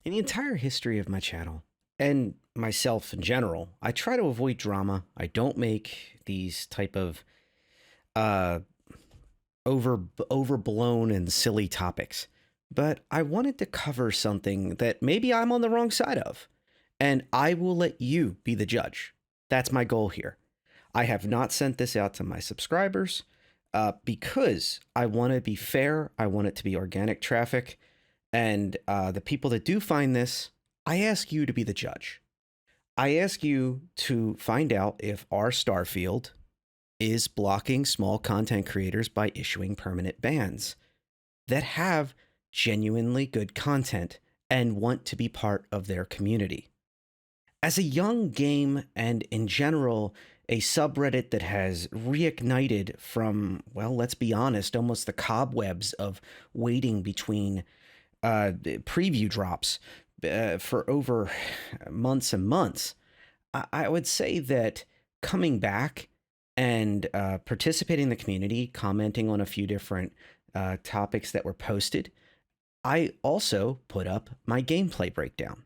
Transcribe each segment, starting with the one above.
In the entire history of my channel, and myself in general, I try to avoid drama. I don't make these type of uh, overblown and silly topics. But I wanted to cover something that maybe I'm on the wrong side of, and I will let you be the judge. That's my goal here. I have not sent this out to my subscribers because I want to be fair. I want it to be organic traffic. And the people that do find this, I ask you to be the judge. I ask you to find out if our Starfield is blocking small content creators by issuing permanent bans that have genuinely good content and want to be part of their community. As a young game and in general, a subreddit that has reignited from, well, let's be honest, almost the cobwebs of waiting between preview drops for over months and months, I would say that coming back and participating in the community, commenting on a few different topics that were posted, I also put up my gameplay breakdown.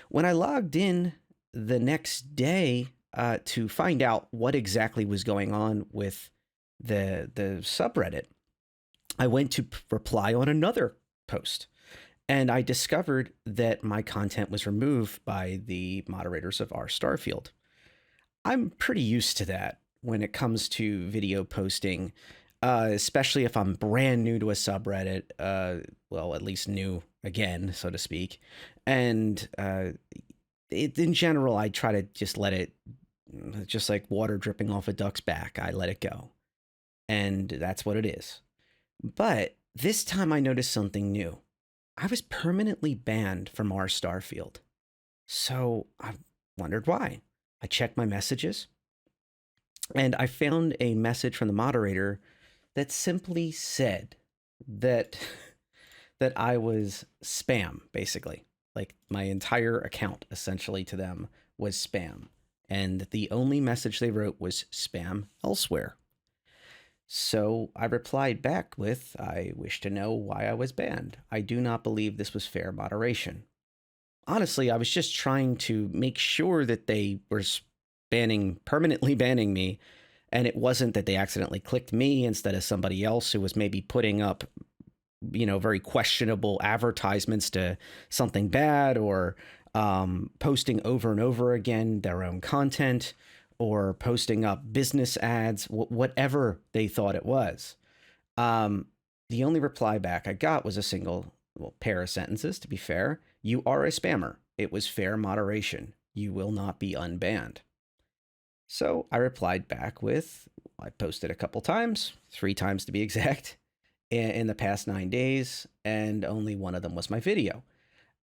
When I logged in the next day to find out what exactly was going on with the subreddit, I went to reply on another post. And I discovered that my content was removed by the moderators of our Starfield. I'm pretty used to that when it comes to video posting, especially if I'm brand new to a subreddit, well, at least new again, so to speak. And in general, I try to just let it, just like water dripping off a duck's back, I let it go. And that's what it is. But this time I noticed something new. I was permanently banned from our Starfield. So I wondered why. I checked my messages and I found a message from the moderator that simply said that that I was spam, basically. Like my entire account essentially to them was spam. And the only message they wrote was spam elsewhere. So I replied back with, I wish to know why I was banned. I do not believe this was fair moderation. Honestly, I was just trying to make sure that they were permanently banning me, and it wasn't that they accidentally clicked me instead of somebody else who was maybe putting up, very questionable advertisements to something bad, or posting over and over again their own content, or posting up business ads, whatever they thought it was. The only reply back I got was a single pair of sentences, to be fair. You are a spammer. It was fair moderation. You will not be unbanned. So I replied back with, I posted a couple times, 3 times to be exact, in the past 9 days, and only one of them was my video.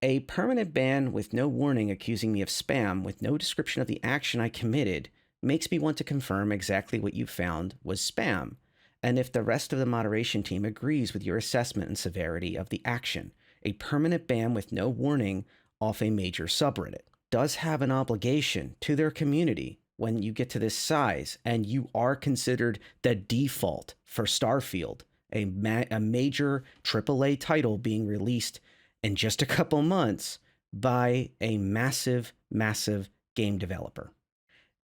A permanent ban with no warning accusing me of spam with no description of the action I committed makes me want to confirm exactly what you found was spam, and if the rest of the moderation team agrees with your assessment and severity of the action. A permanent ban with no warning off a major subreddit does have an obligation to their community when you get to this size, and you are considered the default for Starfield, a major AAA title being released in just a couple months by a massive, massive game developer.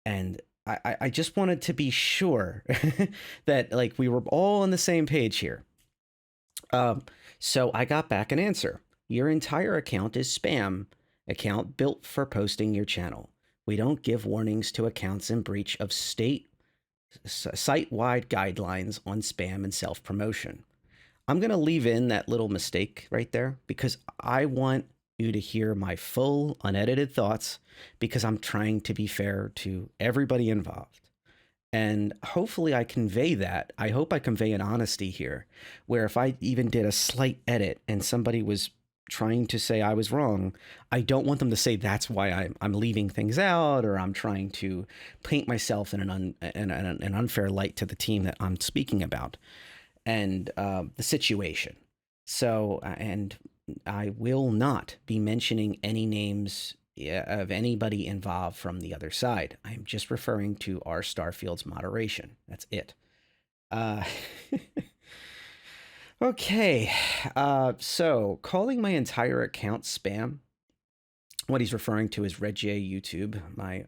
And I just wanted to be sure that like we were all on the same page here. So I got back an answer. Your entire account is spam account built for posting your channel. We don't give warnings to accounts in breach of site-wide guidelines on spam and self-promotion. I'm going to leave in that little mistake right there because I want you to hear my full, unedited thoughts because I'm trying to be fair to everybody involved. And hopefully I convey that. I hope I convey an honesty here, where if I even did a slight edit and somebody was trying to say I was wrong, I don't want them to say that's why I'm leaving things out, or I'm trying to paint myself in an unfair light to the team that I'm speaking about and the situation. So, and I will not be mentioning any names of anybody involved from the other side. I'm just referring to our Starfield's moderation. That's it. Okay, so calling my entire account spam What he's referring to is Regia YouTube, my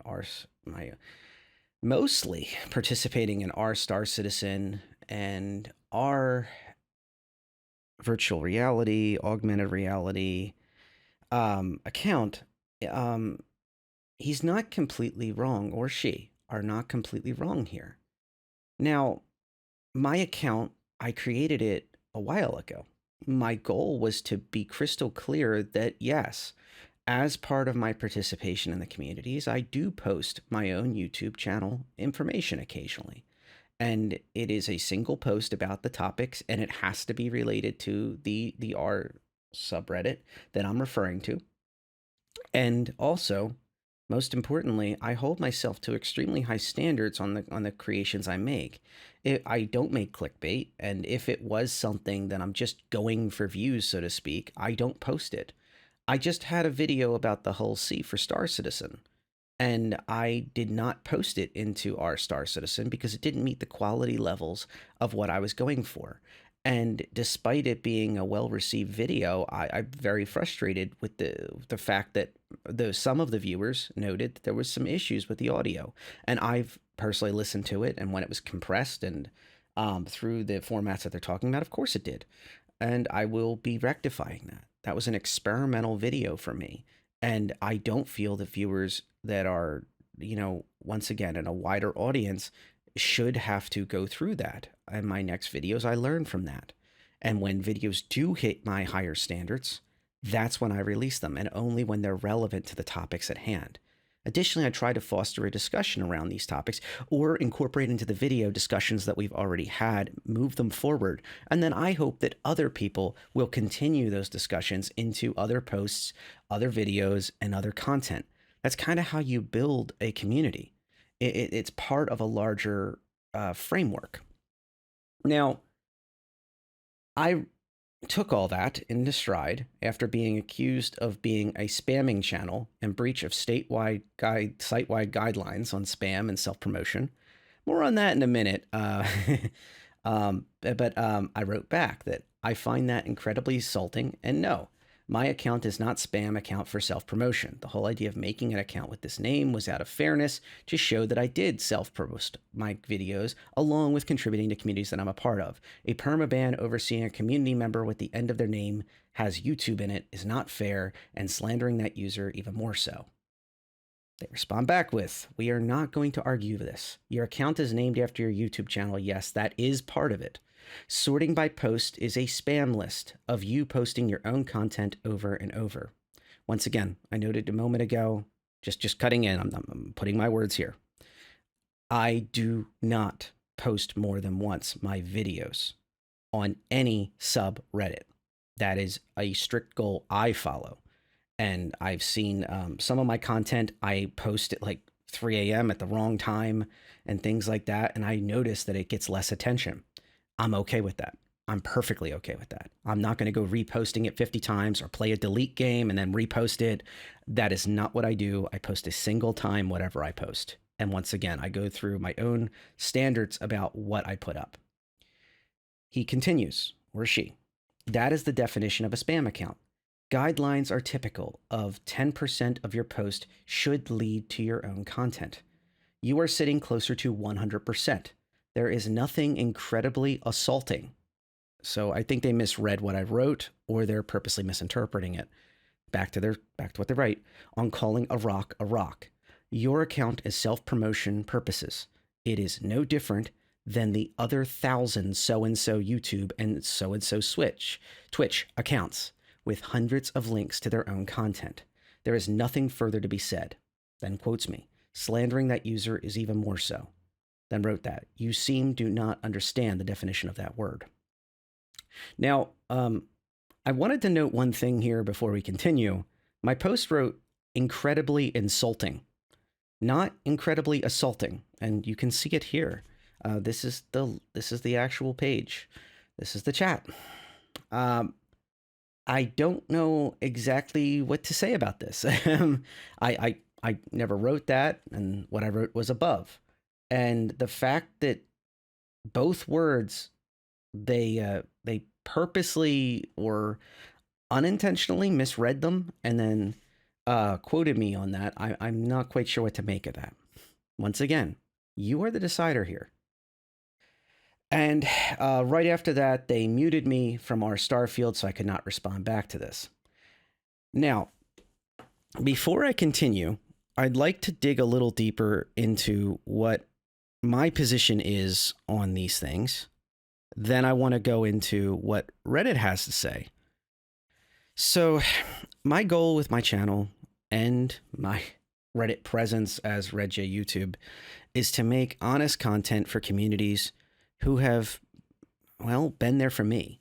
mostly participating in R Star Citizen and R virtual reality, augmented reality account. Um, he's not completely wrong, or she are not completely wrong here. Now, my account, I created it a while ago. My goal was to be crystal clear that yes, as part of my participation in the communities, I do post my own YouTube channel information occasionally. And it is a single post about the topics, and it has to be related to the R subreddit that I'm referring to. And also, most importantly, I hold myself to extremely high standards on the creations I make. I don't make clickbait, and if it was something that I'm just going for views, so to speak, I don't post it. I just had a video about the Hull C for Star Citizen, and I did not post it into our Star Citizen because it didn't meet the quality levels of what I was going for. And despite it being a well-received video, I'm very frustrated with the fact that some of the viewers noted that there was some issues with the audio, and I've personally listened to it, and when it was compressed and through the formats that they're talking about, of course it did, and I will be rectifying that. That was an experimental video for me. And I don't feel that viewers that are, once again, in a wider audience should have to go through that. In my next videos, I learn from that. And when videos do hit my higher standards, that's when I release them, and only when they're relevant to the topics at hand. Additionally, I try to foster a discussion around these topics or incorporate into the video discussions that we've already had, move them forward. And then I hope that other people will continue those discussions into other posts, other videos, and other content. That's kind of how you build a community. It's part of a larger framework. Now, I took all that into stride after being accused of being a spamming channel and breach of site-wide guidelines on spam and self-promotion. More on that in a minute. But I wrote back that I find that incredibly insulting, and no, my account is not spam account for self-promotion. The whole idea of making an account with this name was out of fairness to show that I did self-promote my videos along with contributing to communities that I'm a part of. A permaban overseeing a community member with the end of their name has YouTube in it is not fair, and slandering that user even more so. They respond back with, "We are not going to argue this. Your account is named after your YouTube channel. Yes, that is part of it. Sorting by post is a spam list of you posting your own content over and over." Once again, I noted a moment ago, just cutting in, I'm putting my words here. I do not post more than once my videos on any subreddit. That is a strict goal I follow. And I've seen some of my content, I post at like 3 a.m. at the wrong time and things like that. And I notice that it gets less attention. I'm okay with that. I'm perfectly okay with that. I'm not going to go reposting it 50 times or play a delete game and then repost it. That is not what I do. I post a single time whatever I post. And once again, I go through my own standards about what I put up. He continues, or she. That is the definition of a spam account. Guidelines are typical of 10% of your post should lead to your own content. You are sitting closer to 100%. There is nothing incredibly assaulting. So I think they misread what I wrote, or they're purposely misinterpreting it. Back to what they write on calling a rock a rock. Your account is self-promotion purposes. It is no different than the other 1,000 so-and-so YouTube and so-and-so Twitch accounts with hundreds of links to their own content. There is nothing further to be said. Then quotes me. Slandering that user is even more so. Then wrote that. You seem to not understand the definition of that word. Now, I wanted to note one thing here before we continue. My post wrote incredibly insulting, not incredibly assaulting, and you can see it here. This is the actual page. This is the chat. I don't know exactly what to say about this. I never wrote that, and what I wrote was above. And the fact that both words they purposely or unintentionally misread them and then quoted me on that. I'm not quite sure what to make of that. Once again, you are the decider here. And right after that, they muted me from our Starfield so I could not respond back to this. Now, before I continue, I'd like to dig a little deeper into what my position is on these things. Then I want to go into what Reddit has to say. So, my goal with my channel and my Reddit presence as RedJ YouTube is to make honest content for communities who have, well, been there for me.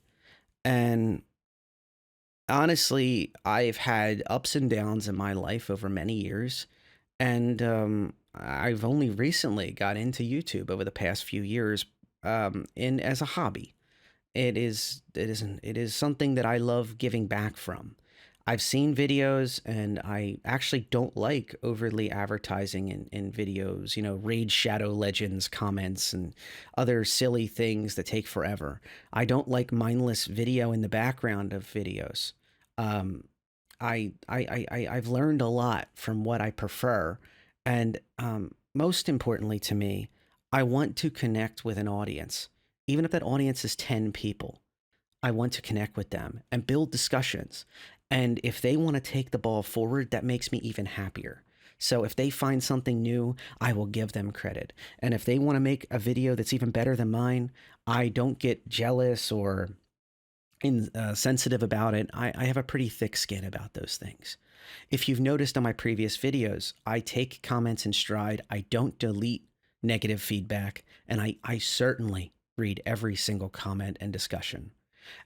And honestly, I've had ups and downs in my life over many years. And I've only recently got into YouTube over the past few years in as a hobby. It is something that I love giving back from. I've seen videos and I actually don't like overly advertising in videos, Raid Shadow Legends comments and other silly things that take forever. I don't like mindless video in the background of videos. Um, I've learned a lot from what I prefer. And most importantly to me, I want to connect with an audience. Even if that audience is 10 people, I want to connect with them and build discussions. And if they want to take the ball forward, that makes me even happier. So if they find something new, I will give them credit. And if they want to make a video that's even better than mine, I don't get jealous or sensitive about it. I have a pretty thick skin about those things. If you've noticed on my previous videos, I take comments in stride. I don't delete negative feedback, and I certainly read every single comment and discussion.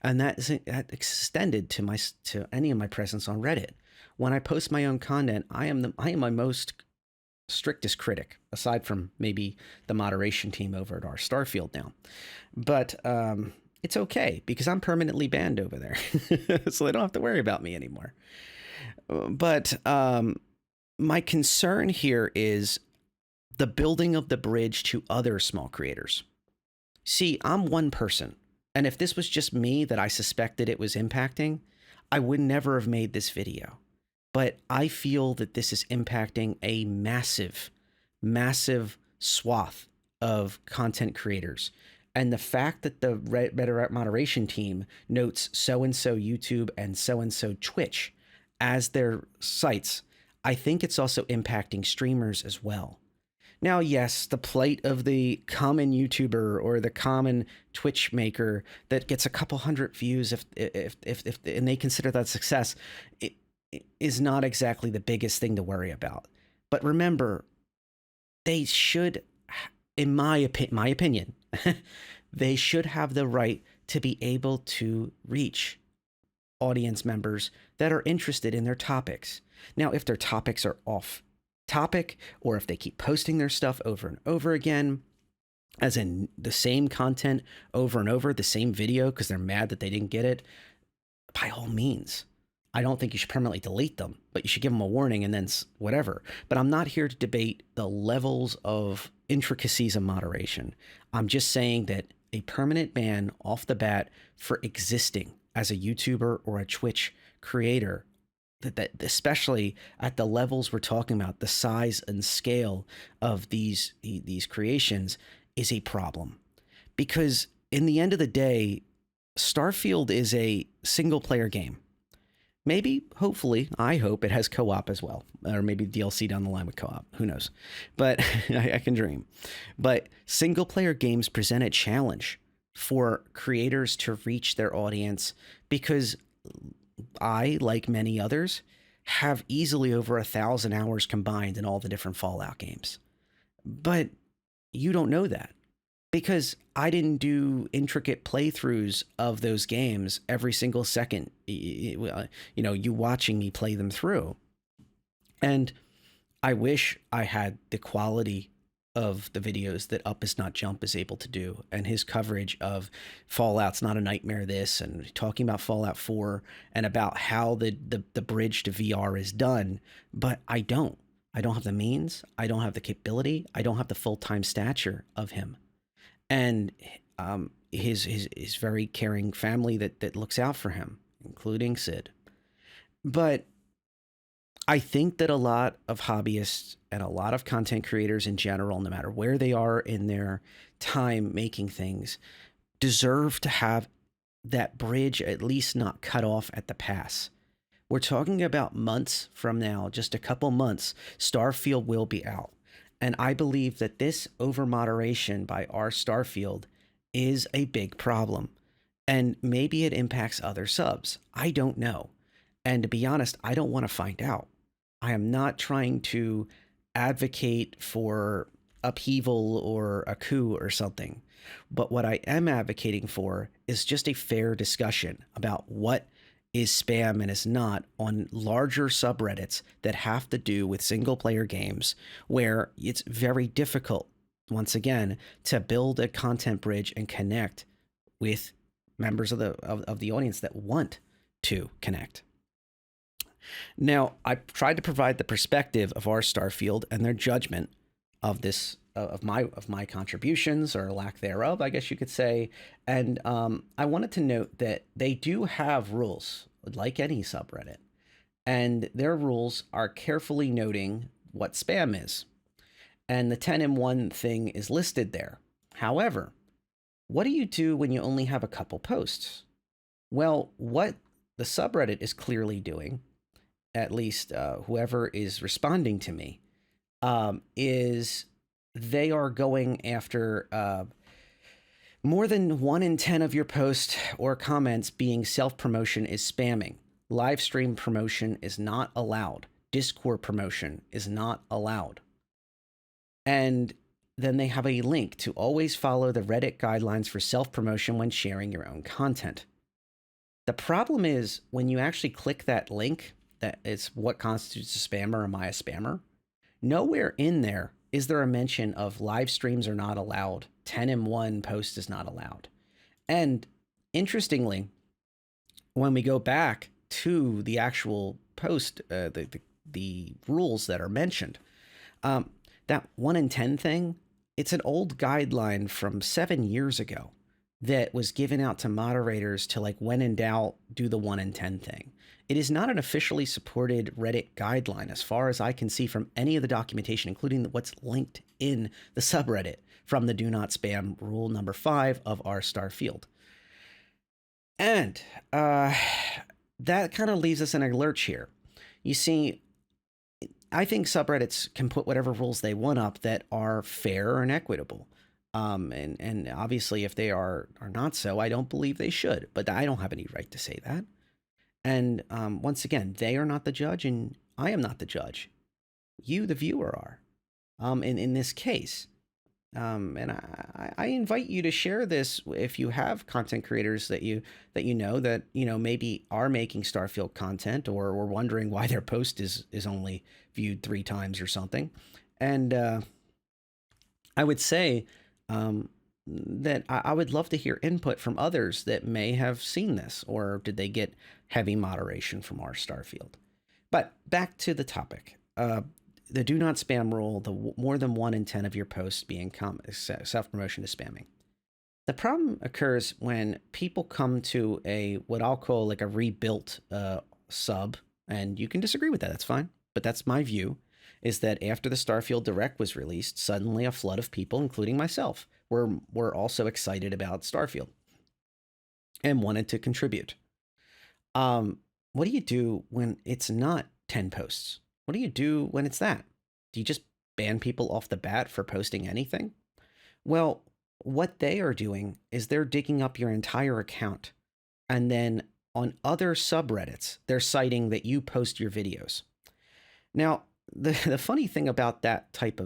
And that extended to any of my presence on Reddit. When I post my own content, I am my most strictest critic, aside from maybe the moderation team over at our Starfield now. But it's okay because I'm permanently banned over there, so they don't have to worry about me anymore. But my concern here is the building of the bridge to other small creators. See, I'm one person, and if this was just me that I suspected it was impacting, I would never have made this video. But I feel that this is impacting a massive, massive swath of content creators. And the fact that the Reddit moderation team notes so-and-so YouTube and so-and-so Twitch as their sites, I think it's also impacting streamers as well. Now, yes, the plight of the common YouTuber or the common Twitch maker that gets a couple hundred views, if and they consider that success, it is not exactly the biggest thing to worry about. But remember, they should, in my opinion, they should have the right to be able to reach audience members that are interested in their topics. Now, if their topics are off topic, or if they keep posting their stuff over and over again, as in the same content over and over, the same video because they're mad that they didn't get it, by all means. I don't think you should permanently delete them, but you should give them a warning and then whatever. But I'm not here to debate the levels of intricacies of moderation. I'm just saying that a permanent ban off the bat for existing as a YouTuber or a Twitch creator, that especially at the levels we're talking about, the size and scale of these creations, is a problem. Because in the end of the day, Starfield is a single player game. Maybe, hopefully, I hope it has co-op as well, or maybe DLC down the line with co-op. Who knows? But I can dream. But single player games present a challenge for creators to reach their audience because I, like many others, have easily over 1,000 hours combined in all the different Fallout games. But you don't know that because I didn't do intricate playthroughs of those games every single second, you watching me play them through. And I wish I had the quality of the videos that Up Is Not Jump is able to do, and his coverage of Fallout's Not a Nightmare this, and talking about Fallout 4 and about how the bridge to VR is done. But I don't have the means, I don't have the capability, I don't have the full-time stature of him. And his very caring family that looks out for him, including Sid. But I think that a lot of hobbyists and a lot of content creators in general, no matter where they are in their time making things, deserve to have that bridge at least not cut off at the pass. We're talking about months from now, just a couple months, Starfield will be out. And I believe that this over moderation by our Starfield is a big problem. And maybe it impacts other subs. I don't know. And to be honest, I don't want to find out. I am not trying to advocate for upheaval or a coup or something. But what I am advocating for is just a fair discussion about what is spam and is not on larger subreddits that have to do with single player games, where it's very difficult, once again, to build a content bridge and connect with members of the audience that want to connect. Now, I tried to provide the perspective of our Starfield and their judgment of this of my contributions, or lack thereof, I guess you could say. And I wanted to note that they do have rules, like any subreddit, and their rules are carefully noting what spam is, and the 10-in-1 thing is listed there. However, what do you do when you only have a couple posts? Well, what the subreddit is clearly doing, at least whoever is responding to me, is they are going after more than 1 in 10 of your posts or comments being self-promotion is spamming. Live stream promotion is not allowed. Discord promotion is not allowed. And then they have a link to always follow the Reddit guidelines for self-promotion when sharing your own content. The problem is when you actually click that link, that is what constitutes a spammer or am I a spammer? Nowhere in there is there a mention of live streams are not allowed, 10-in-1 post is not allowed. And interestingly, when we go back to the actual post, the rules that are mentioned, that 1 in 10 thing, it's an old guideline from 7 years ago that was given out to moderators to, like, when in doubt, do the 1 in 10 thing. It is not an officially supported Reddit guideline, as far as I can see from any of the documentation, including what's linked in the subreddit from the Do Not Spam rule number 5 of our Starfield. And that kind of leaves us in a lurch here. You see, I think subreddits can put whatever rules they want up that are fair and equitable. And obviously, if they are not so, I don't believe they should. But I don't have any right to say that. And once again, they are not the judge, and I am not the judge. You, the viewer, are. In this case, and I invite you to share this if you have content creators that you know that maybe are making Starfield content, or wondering why their post is only viewed 3 times or something. And I would say that I would love to hear input from others that may have seen this, or did they get heavy moderation from our Starfield. But back to the topic. The do not spam rule, the more than 1 in 10 of your posts being self-promotion is spamming. The problem occurs when people come to what I'll call like a rebuilt sub, and you can disagree with that, that's fine. But that's my view, is that after the Starfield Direct was released, suddenly a flood of people, including myself, were also excited about Starfield and wanted to contribute. What do you do when it's not 10 posts? What do you do when it's that? Do you just ban people off the bat for posting anything? Well, what they are doing is they're digging up your entire account, and then on other subreddits, they're citing that you post your videos. Now, the funny thing about that type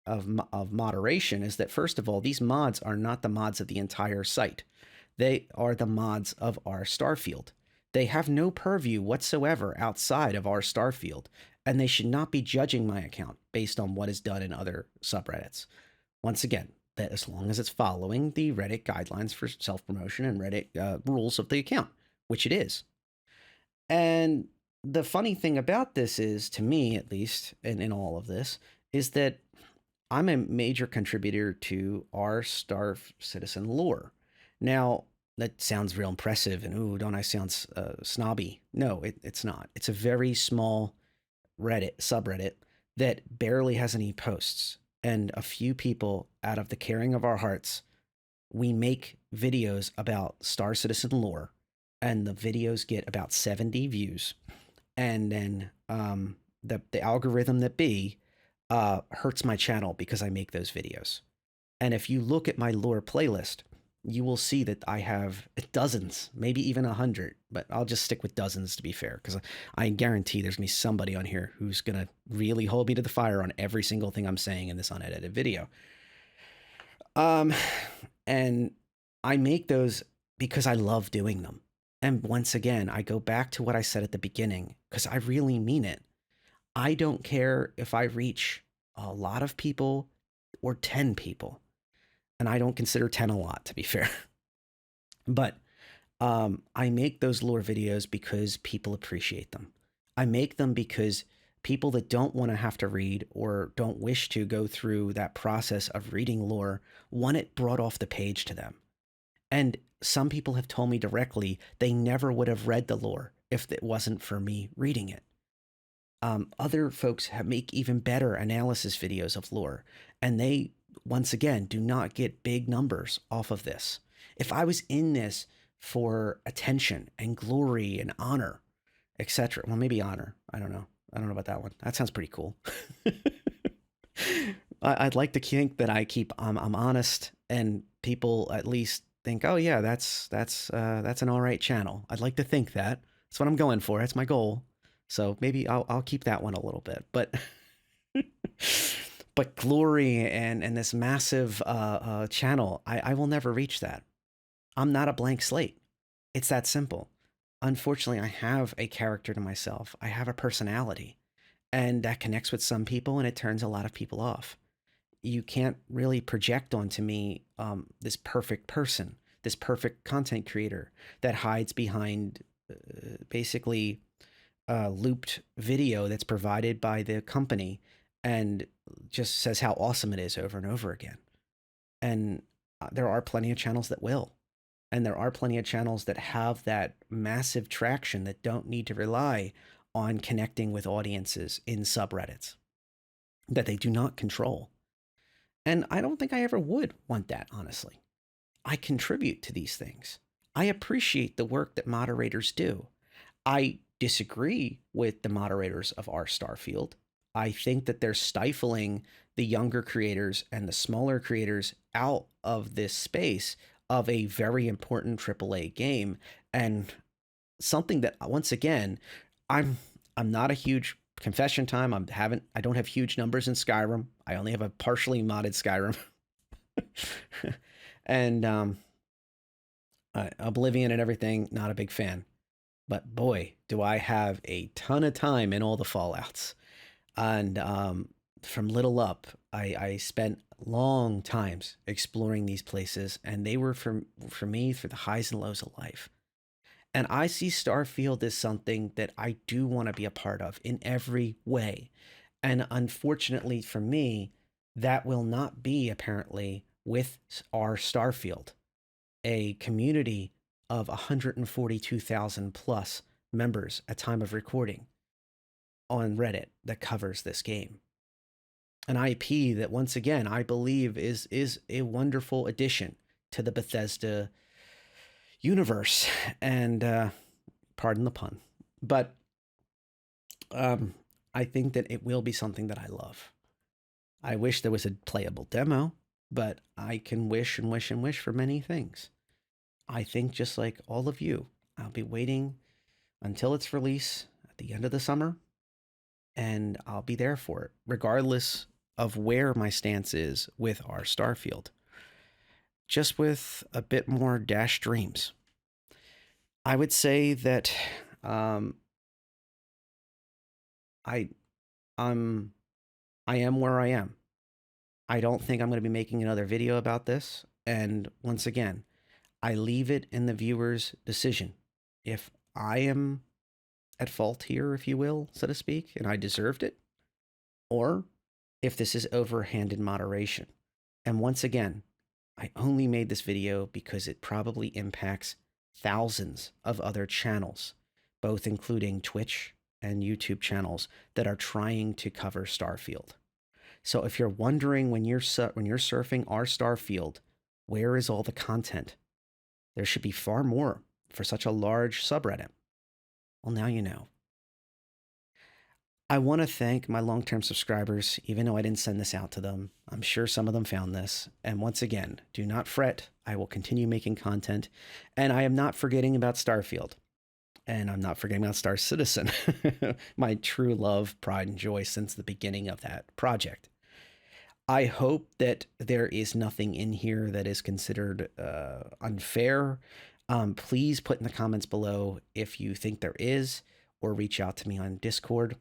of moderation is that, first of all, these mods are not the mods of the entire site. They are the mods of our Starfield. They have no purview whatsoever outside of our Starfield, and they should not be judging my account based on what is done in other subreddits. Once again, that as long as it's following the Reddit guidelines for self-promotion and Reddit rules of the account, which it is. And the funny thing about this is, to me at least, and in all of this, is that I'm a major contributor to our Star Citizen lore. Now, that sounds real impressive, and ooh, don't I sound snobby? No, it's not. It's a very small Reddit subreddit that barely has any posts, and a few people out of the caring of our hearts, we make videos about Star Citizen lore, and the videos get about 70 views, and then the algorithm that be hurts my channel because I make those videos. And if you look at my lore playlist, you will see that I have dozens, maybe even 100, but I'll just stick with dozens to be fair, because I guarantee there's gonna be somebody on here who's gonna really hold me to the fire on every single thing I'm saying in this unedited video. Um, and I make those because I love doing them. And once again, I go back to what I said at the beginning, because I really mean it. I don't care if I reach a lot of people or 10 people. And I don't consider 10 a lot, to be fair. But I make those lore videos because people appreciate them. I make them because people that don't want to have to read or don't wish to go through that process of reading lore want it brought off the page to them. And some people have told me directly they never would have read the lore if it wasn't for me reading it. Other folks make even better analysis videos of lore, and they, once again, do not get big numbers off of this. If I was in this for attention and glory and honor, etc., well, maybe honor. I don't know. I don't know about that one. That sounds pretty cool. I'd like to think that I'm honest, and people at least think, oh yeah, that's an all right channel. I'd like to think that. That's what I'm going for. That's my goal. So maybe I'll keep that one a little bit, but but glory and this massive channel, I will never reach that. I'm not a blank slate. It's that simple. Unfortunately, I have a character to myself. I have a personality, and that connects with some people, and it turns a lot of people off. You can't really project onto me this perfect person, this perfect content creator that hides behind basically looped video that's provided by the company and just says how awesome it is over and over again. And there are plenty of channels that will. And there are plenty of channels that have that massive traction that don't need to rely on connecting with audiences in subreddits that they do not control. And I don't think I ever would want that, honestly. I contribute to these things. I appreciate the work that moderators do. I disagree with the moderators of our Starfield. I think that they're stifling the younger creators and the smaller creators out of this space of a very important AAA game, and something that, once again, I'm not a huge confession time. I don't have huge numbers in Skyrim. I only have a partially modded Skyrim. And Oblivion and everything, not a big fan. But boy, do I have a ton of time in all the Fallouts. And from Little Up, I spent long times exploring these places, and they were for me through the highs and lows of life. And I see Starfield as something that I do want to be a part of in every way. And unfortunately for me, that will not be apparently with our Starfield, a community of 142,000 plus members at time of recording on Reddit that covers this game. An IP that, once again, I believe is a wonderful addition to the Bethesda universe. And pardon the pun, but I think that it will be something that I love. I wish there was a playable demo, but I can wish and wish and wish for many things. I think, just like all of you, I'll be waiting until its release at the end of the summer, and I'll be there for it, regardless of where my stance is with our Starfield. Just with a bit more dash dreams. I would say that I am where I am. I don't think I'm going to be making another video about this. And once again, I leave it in the viewer's decision. If I am at fault here, if you will, so to speak, and I deserved it, or if this is overhanded moderation. And once again, I only made this video because it probably impacts thousands of other channels, both including Twitch and YouTube channels that are trying to cover Starfield. So if you're wondering when you're surfing our Starfield, where is all the content? There should be far more for such a large subreddit. Well, now you know. I want to thank my long-term subscribers, even though I didn't send this out to them. I'm sure some of them found this. And once again, do not fret. I will continue making content. And I am not forgetting about Starfield. And I'm not forgetting about Star Citizen, my true love, pride, and joy since the beginning of that project. I hope that there is nothing in here that is considered unfair. Please put in the comments below if you think there is, or reach out to me on Discord.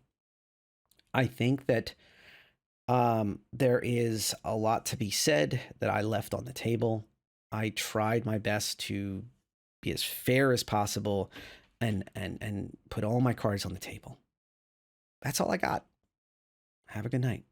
I think that there is a lot to be said that I left on the table. I tried my best to be as fair as possible and put all my cards on the table. That's all I got. Have a good night.